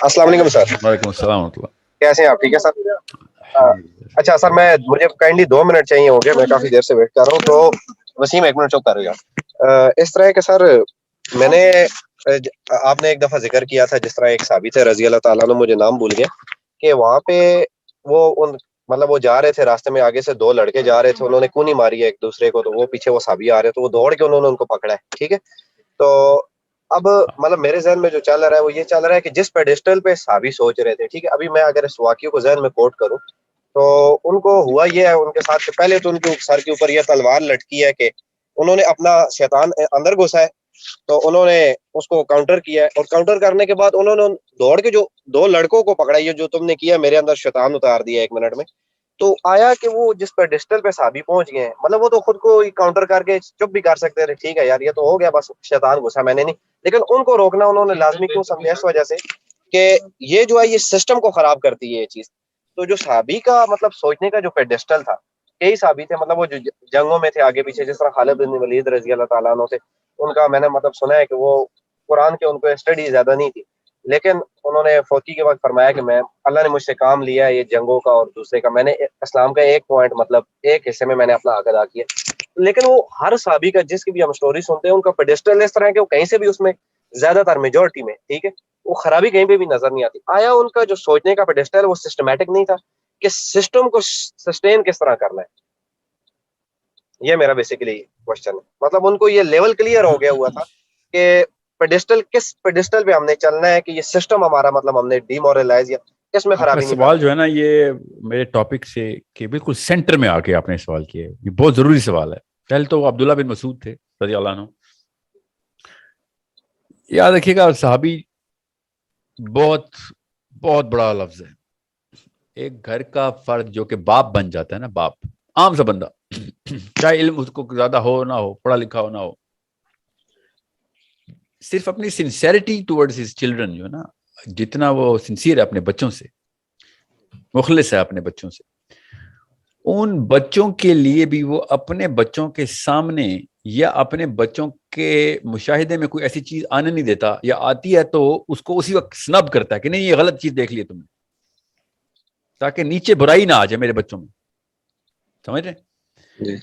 अस्सलाम वालेकुम सर। वालेकुम अस्सलाम व रहमतुल्लाह। कैसे हैं आप? ठीक है सर। अच्छा सर, मुझे काइंडली 2 मिनट चाहिए होंगे, मैं काफी देर से वेट कर रहा हूँ। तो वसीम, 1 मिनट चुप कर यार। इस तरह के सर, मैंने आपने एक दफा जिक्र किया था, जिस तरह एक साबित है रजी अल्लाह ताला ने, मुझे नाम भूल गया, कि वहां पे वो उन मतलब वो जा रहे थे, रास्ते में आगे से 2 लड़के जा रहे थे, उन्होंने कूनी मारी है एक दूसरे को, तो वो पीछे वो साबी आ रहे, तो वो दौड़ के उन्होंने उनको पकड़ा है। ठीक है। तो अब मतलब मेरे जहन में जो चल रहा है वो ये चल रहा है कि जिस पेडिस्टल पे साबी सोच रहे थे, ठीक है, अभी मैं अगर इस वाक्य को जहन में कोट करूं, तो उनको हुआ ये है उनके साथ कि पहले तो उनके सर के ऊपर ये तलवार लटकी है कि उन्होंने अपना शैतान अंदर घुसा है, तो उन्होंने उसको काउंटर किया है, और काउंटर करने के बाद उन्होंने दौड़ के जो 2 लड़कों को पकड़ा, ये जो तुमने किया, मेरे अंदर शैतान उतार दिया 1 मिनट में। तो आया कि वो जिस पेडिस्टल पे साबी पहुंच गए हैं, मतलब वो तो खुद को काउंटर करके चुप भी कर सकते थे, ठीक है यार ये तो हो गया, बस शैतान घुसा, मैंने नहीं, लेकिन उनको रोकना उन्होंने लाजमी क्यों समझा? इस वजह से कि ये जो है ये सिस्टम को खराब करती है ये चीज। तो जो साबी का मतलब सोचने का जो पेडिस्टल था, कई साबी थे, मतलब वो जो जंगों में थे आगे पीछे, जिस तरह खालिद बिन वलीद रजी अल्लाह ताला अन्हु थे, उनका मैंने मतलब सुना है कि वो कुरान के उनको स्टडी ज्यादा नहीं थी, लेकिन उन्होंने फौती के वक्त फरमाया कि मैं अल्लाह ने मुझसे काम लिया है ये जंगों का और दूसरे का, मैंने इस्लाम का एक पॉइंट मतलब एक हिस्से में मैंने अपना हक अदा किया। लेकिन वो हर साबी का जिसकी भी हम स्टोरी सुनते हैं, उनका पेडिस्टल इस तरह है कि वो कहीं से भी उसमें ज्यादातर मेजोरिटी में, ठीक है, वो खराबी कहीं पे भी नजर नहीं आती। आया उनका जो सोचने का पेडिस्टल है वो सिस्टमैटिक नहीं था कि सिस्टम को सस्टेन किस तरह करना है। ये मेरा बेसिकली क्वेश्चन है, मतलब उनको ये लेवल क्लियर हो गया हुआ था कि पेडिस्टल किस पेडिस्टल पे हमने चलना है, कि ये सिस्टम हमारा मतलब हमने डीमोरलाइज या इसमें आपका खराबी नहीं सवाल करनी। जो है ना, ये मेरे टॉपिक से के बिल्कुल सेंटर में आके आपने सवाल किया है। ये बहुत जरूरी सवाल है। पहले तो अब्दुल्ला बिन मसूद थे रजी अल्लाह अन्हु। याद रखिएगा, सहाबी बहुत बहुत बड़ा लफ्ज है। एक घर का फर्द जो कि बाप बन जाता है ना, बाप, आम सा बंदा, चाहे इल्म उसको ज्यादा हो ना हो, पढ़ा लिखा हो ना हो, सिर्फ अपनी सिंसेरिटी टुवर्ड्स हिज चिल्ड्रन जो है ना, जितना वो सिंसियर है अपने बच्चों से, मुखलिस है अपने बच्चों से, उन बच्चों के लिए भी वो अपने बच्चों के सामने या अपने बच्चों के मुशाहिदे में कोई ऐसी चीज आने नहीं देता, या आती है तो उसको उसी वक्त स्नब करता है कि नहीं ये गलत चीज देख ली तुमने, ताकि नीचे बुराई ना आ जाए मेरे बच्चों में। समझ रहे?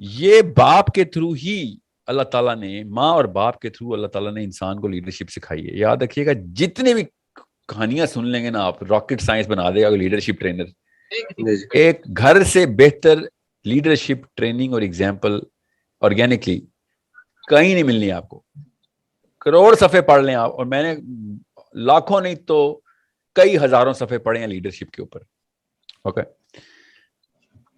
ये बाप के थ्रू ही अल्लाह ताला ने, माँ और बाप के थ्रू अल्लाह ताला ने इंसान को लीडरशिप सिखाई है। याद रखिएगा, जितने भी कहानियां सुन लेंगे ना आप, रॉकेट साइंस बना देगा लीडरशिप ट्रेनर। एक घर से बेहतर लीडरशिप ट्रेनिंग और एग्जाम्पल ऑर्गेनिकली कहीं नहीं मिलनी आपको। करोड़ सफ़े पढ़ लें आप, और मैंने लाखों नहीं तो कई हजारों सफ़े पढ़े हैं लीडरशिप के ऊपर। ओके,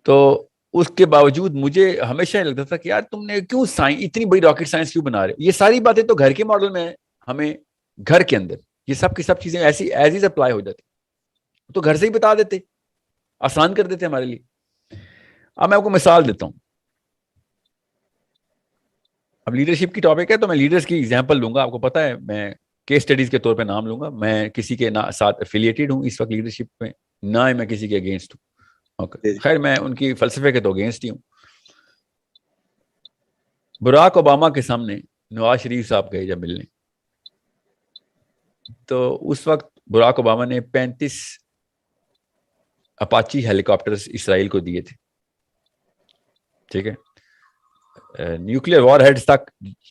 तो उसके बावजूद मुझे हमेशा ये लगता था कि यार तुमने क्यों साइंस, इतनी बड़ी रॉकेट साइंस क्यों बना रहे हो? ये सारी बातें तो घर के मॉडल में हमें, घर के अंदर ये सब की सब चीजें ऐसी एज इज अप्लाई हो जाती, तो घर से ही बता देते, आसान कर देते हमारे लिए। अब मैं आपको मिसाल देता हूं। अब लीडरशिप की टॉपिक है तो मैं लीडर्स की एग्जांपल लूंगा। आपको पता है मैं केस स्टडीज के तौर पे नाम लूंगा। मैं किसी के साथ एफिलिएटेड हूं इस वक्त लीडरशिप में, ना ही मैं किसी के अगेंस्ट हूं। ओके, खैर मैं उनकी फलसफे के तो अगेंस्ट ही हूं। बराक ओबामा के सामने नवाज शरीफ साहब गए जब मिलने, तो उस वक्त बराक ओबामा ने 35 अपाची हेलीकॉप्टर्स इसराइल को दिए थे। ठीक है, न्यूक्लियर वॉर हेड्स तक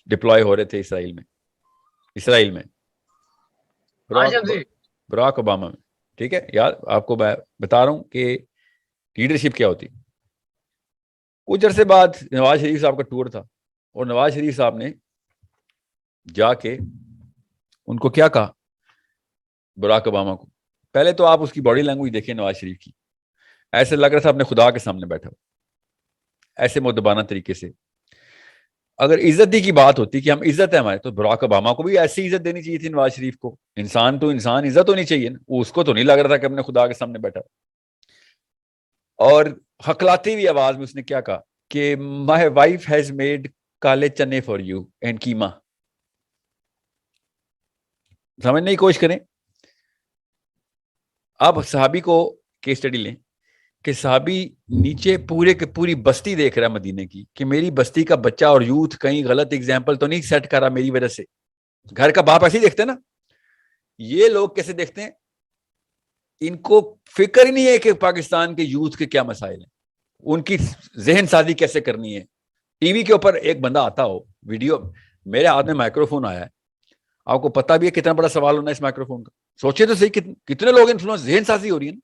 डिप्लॉय हो रहे थे इसराइल में बराक ओबामा में। ठीक है, यार आपको मैं बता रहा हूं कि लीडरशिप क्या होती। कुछ अरसे बाद नवाज शरीफ साहब का टूर था, और नवाज शरीफ साहब ने जाके उनको क्या कहा, बराक ओबामा को। पहले तो आप उसकी बॉडी लैंग्वेज देखिए नवाज शरीफ की, ऐसे लग रहा था अपने खुदा के सामने बैठा हो, ऐसे मुद्दबाना तरीके से। अगर इज्जती की बात होती कि हम इज्जत है हमारे, तो बराक ओबामा को भी ऐसी इज्जत देनी चाहिए थी नवाज शरीफ को। इंसान तो इंसान, इज्जत होनी चाहिए ना। उसको तो नहीं लग रहा था कि अपने खुदा के सामने बैठा। और हकलाती हुई आवाज में उसने क्या कहा कि माय वाइफ हैज मेड काले चने फॉर यू एंड कीमा। समझने की कोशिश करें। अब सहाबी को केस स्टडी लें कि साहबी नीचे पूरे के पूरी बस्ती देख रहा है मदीने की, कि मेरी बस्ती का बच्चा और यूथ कहीं गलत एग्जाम्पल तो नहीं सेट करा मेरी वजह से। घर का बाप ऐसे ही देखते ना, یہ لوگ کیسے دیکھتے ہیں؟ ان کو فکر ہی نہیں ہے کہ پاکستان کے یوتھ کے کیا مسائل ہیں، ان کی ذہن سازی کیسے کرنی ہے. ٹی وی کے اوپر ایک بندہ آتا ہو، ویڈیو، میرے ہاتھ میں مائکرو فون آیا ہے، آپ کو پتا بھی ہے کتنا بڑا سوال ہونا ہے اس مائکرو فون کا. سوچے تو صحیح کتنے لوگ انفلوئنس، ذہن سازی ہو رہی ہے نا.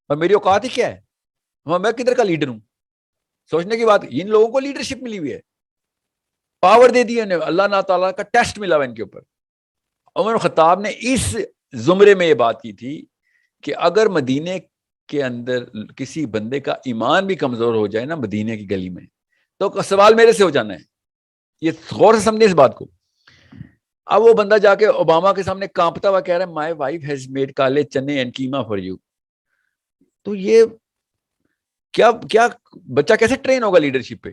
اور میری اوقات ہی کیا ہے، میں کدھر کا لیڈر ہوں؟ سوچنے کی بات، ان لوگوں کو لیڈرشپ ملی ہوئی ہے، پاور دے دی ہے، اللہ تعالیٰ کا ٹیسٹ ملا ہوا ان کے اوپر. عمر خطاب نے اس زمرے میں یہ بات کی تھی کہ اگر مدینے کے اندر کسی بندے کا ایمان بھی کمزور ہو جائے نا مدینے کی گلی میں، تو سوال میرے سے ہو جانا ہے. یہ غور سے سمجھے اس بات کو. اب وہ بندہ جا کے اوباما کے سامنے کانپتا ہوا کہہ رہا ہے مائی وائف ہیز میڈ کالے چنے اینڈ کیما فار یو. تو یہ کیا بچہ کیسے ٹرین ہوگا لیڈرشپ پہ؟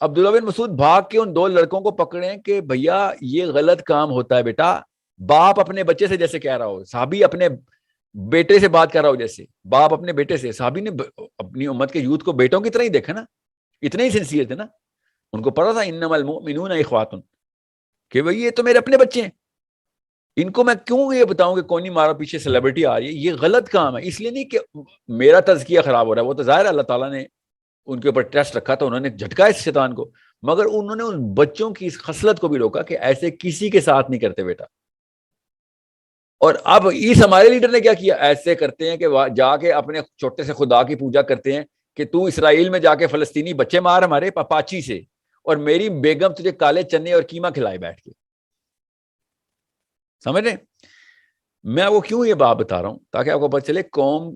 عبداللہ بن مسعود بھاگ کے ان دو لڑکوں کو پکڑے کہ بھیا یہ غلط کام ہوتا ہے بیٹا. باپ اپنے بچے سے جیسے کہہ رہا ہو، صحابی اپنے بیٹے سے بات کر رہا ہو جیسے باپ اپنے بیٹے سے. صحابی نے اپنی امت کے یوتھ کو بیٹوں کی طرح ہی دیکھا نا، اتنے ہی سنسیئر تھے نا. ان کو پتا تھا انما المؤمنون اخوات، کہ بھئی یہ تو میرے اپنے بچے ہیں، ان کو میں کیوں یہ بتاؤں کہ کون نہیں مارا پیچھے سیلیبریٹی آ رہی ہے. یہ غلط کام ہے. اس لیے نہیں کہ میرا تزکیہ خراب ہو رہا ہے، وہ تو ظاہر ہے اللہ تعالیٰ نے ان کے اوپر ٹیسٹ رکھا تھا، انہوں نے جھٹکا اس شیطان کو، مگر انہوں نے ان بچوں کی اس خصلت کو بھی روکا کہ ایسے کسی کے ساتھ نہیں کرتے بیٹا. اور اب اس ہمارے لیڈر نے کیا کیا، ایسے کرتے ہیں کہ جا کے اپنے چھوٹے سے خدا کی پوجا کرتے ہیں کہ تو اسرائیل میں جا کے فلسطینی بچے مار ہمارے پاپاچی سے، اور میری بیگم تجھے کالے چنے اور کیما کھلائے بیٹھ کے. سمجھ رہے؟ میں آپ کو کیوں یہ بات بتا رہا ہوں تاکہ آپ کو پتہ چلے قوم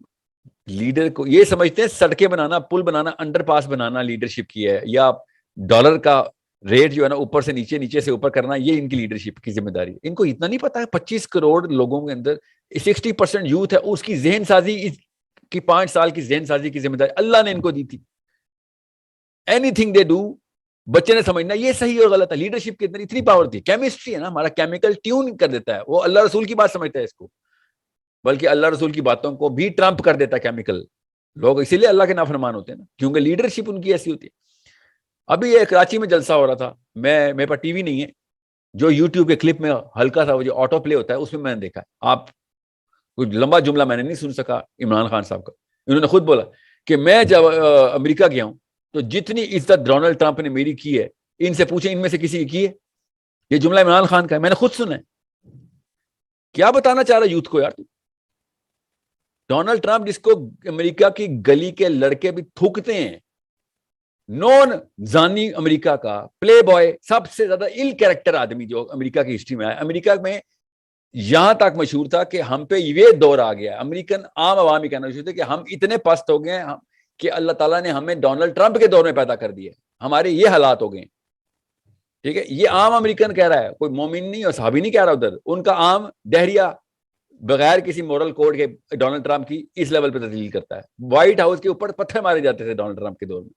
لیڈر کو یہ سمجھتے ہیں سڑکیں بنانا، پل بنانا، انڈر پاس بنانا لیڈرشپ کی ہے، یا ڈالر کا ریٹ جو ہے نا اوپر سے نیچے، نیچے سے اوپر کرنا، یہ ان کی لیڈرشپ کی ذمہ داری ہے. ان کو اتنا نہیں پتا ہے 25 کروڑ لوگوں کے اندر 60% یوتھ ہے، اس کی ذہن سازی کی 5 سال کی ذہن سازی کی ذمہ داری اللہ نے ان کو دی تھی. اینی تھنگ دے ڈو، بچے نے سمجھنا یہ صحیح اور غلط ہے. لیڈرشپ کے اندر اتنی پاور تھی. کیمسٹری ہے نا، ہمارا کیمیکل ٹیون کر دیتا ہے. وہ اللہ رسول کی بات سمجھتا ہے اس کو، بلکہ اللہ رسول کی باتوں کو بھی ٹرمپ کر دیتا ہے کیمیکل. لوگ اسی لیے اللہ کے نافرمان ہوتے ہیں نا، کیونکہ لیڈرشپ ان کی ایسی ہوتی ہے. ابھی یہ کراچی میں جلسہ ہو رہا تھا، میرے پاس ٹی وی نہیں ہے، جو یوٹیوب کے کلپ میں ہلکا سا وہ جو آٹو پلے ہوتا ہے اس میں نے دیکھا ہے. آپ کوئی لمبا جملہ میں نے نہیں سن سکا عمران خان صاحب کا. انہوں نے خود بولا کہ میں جب امریکہ گیا ہوں تو جتنی عزت ڈونلڈ ٹرمپ نے میری کی ہے، ان سے پوچھیں ان میں سے کسی کی ہے. یہ جملہ عمران خان کا ہے، میں نے خود سنا ہے. کیا بتانا چاہ رہا یوتھ کو یار؟ ڈونلڈ ٹرمپ جس کو امریکہ کی گلی کے لڑکے بھی تھوکتے ہیں، نون زانی امریکہ کا پلے بوائے، سب سے زیادہ ال کیریکٹر آدمی جو امریکہ کی ہسٹری میں آیا. امریکہ میں یہاں تک مشہور تھا کہ ہم پہ یہ دور آ گیا، امریکن عام عوامی کہنا مشہور تھا کہ ہم اتنے پست ہو گئے ہیں کہ اللہ تعالیٰ نے ہمیں ڈونلڈ ٹرمپ کے دور میں پیدا کر دیا، ہمارے یہ حالات ہو گئے. ٹھیک ہے، یہ عام امریکن کہہ رہا ہے، کوئی مومن نہیں اور صحابی نہیں کہہ رہا. ادھر ان کا عام دہریہ بغیر کسی مورل کوڈ کے ڈونلڈ ٹرمپ کی اس لیول پہ تحلیل کرتا ہے. وائٹ ہاؤس کے اوپر پتھر مارے جاتے تھے ڈونلڈ ٹرمپ کے دور میں،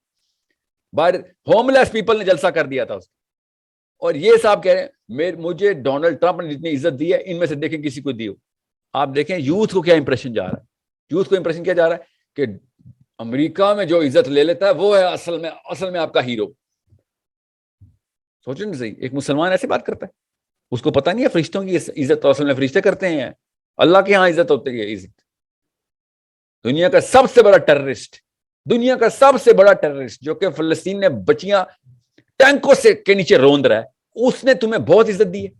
باہر ہوم لیس پیپل نے جلسہ کر دیا تھا اس. اور یہ صاحب کہہ رہے ہیں مجھے ڈونلڈ ٹرمپ نے جتنی عزت دی ہے ان میں سے دیکھیں کسی کو دی ہو. آپ دیکھیں یوتھ کو کیا امپریشن جا رہا ہے. یوتھ کو امپریشن کیا جا رہا ہے کہ امریکہ میں جو عزت لے لیتا ہے وہ ہے اصل میں آپ کا ہیرو. سوچیں صحیح، ایک مسلمان ایسے بات کرتا ہے، اس کو پتہ نہیں ہے فرشتوں کی عزت اصل میں فرشتے کرتے ہیں، اللہ کے ہاں عزت ہوتی ہے. عزت دنیا کا سب سے بڑا ٹیررسٹ، دنیا کا سب سے بڑا ٹیررسٹ جو کہ فلسطین میں بچیاں ٹینکوں سے کے نیچے روند رہا ہے، اس نے تمہیں بہت عزت دی ہے.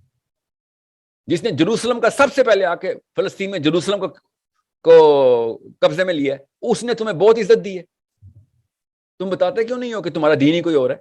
جس نے جروسلم کا سب سے پہلے آ کے فلسطین میں جروسلم کو قبضے میں لیا ہے، اس نے تمہیں بہت عزت دی ہے. تم بتاتے کیوں نہیں ہو کہ تمہارا دین ہی کوئی اور ہے؟